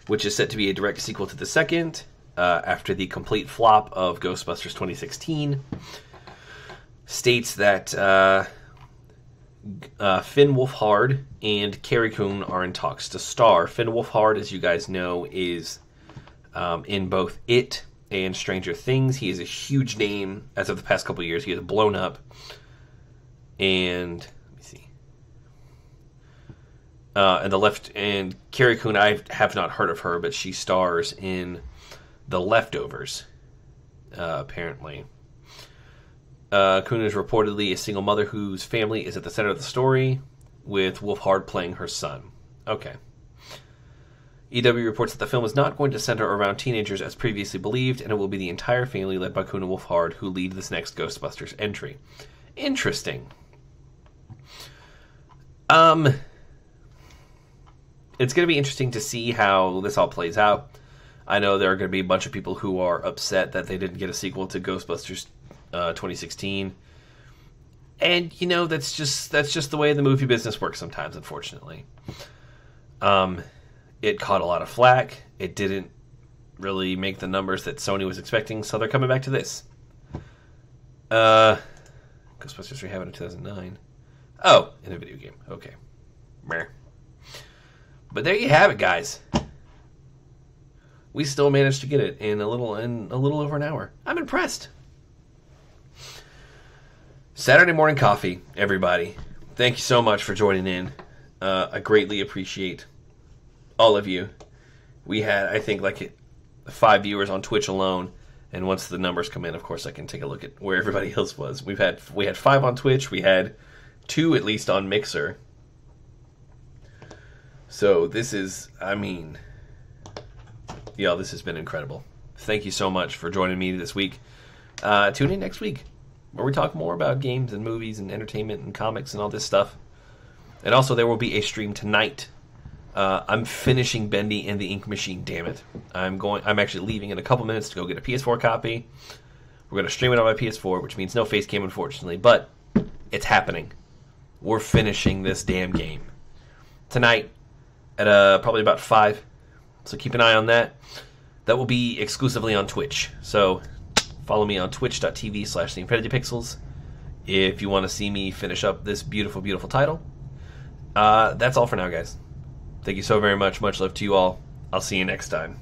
which is set to be a direct sequel to the second, after the complete flop of Ghostbusters 2016, states that Finn Wolfhard and Carrie Coon are in talks to star. Finn Wolfhard, as you guys know, is in both It and Stranger Things. He is a huge name as of the past couple of years. He has blown up. And let me see. And Carrie Coon, I have not heard of her, but she stars in The Leftovers, apparently. Coon is reportedly a single mother whose family is at the center of the story, with Wolfhard playing her son. Okay. EW reports that the film is not going to center around teenagers as previously believed, and it will be the entire family led by Coon and Wolfhard who lead this next Ghostbusters entry. Interesting. It's going to be interesting to see how this all plays out. I know there are going to be a bunch of people who are upset that they didn't get a sequel to Ghostbusters 2016. And, that's just the way the movie business works sometimes, unfortunately. It caught a lot of flack. It didn't really make the numbers that Sony was expecting, so they're coming back to this. Ghostbusters 3 happened in 2009. Oh, in a video game. Okay. Meh. But there you have it, guys. We still managed to get it in a little over an hour. I'm impressed. Saturday morning coffee, everybody. Thank you so much for joining in. I greatly appreciate all of you. We had, I think, 5 viewers on Twitch alone, and once the numbers come in, of course, I can take a look at where everybody else was. We had 5 on Twitch. We had 2 at least on Mixer. So this is, this has been incredible. Thank you so much for joining me this week. Tune in next week, where we talk more about games and movies and entertainment and comics and all this stuff. And also, there will be a stream tonight. I'm finishing Bendy and the Ink Machine, damn it. I'm actually leaving in a couple minutes to go get a PS4 copy. We're going to stream it on my PS4, which means no face cam, unfortunately. But it's happening. We're finishing this damn game tonight at probably about 5. So keep an eye on that. That will be exclusively on Twitch. So follow me on twitch.tv/TheInfinityPixels if you want to see me finish up this beautiful, beautiful title. That's all for now, guys. Thank you so very much. Much love to you all. I'll see you next time.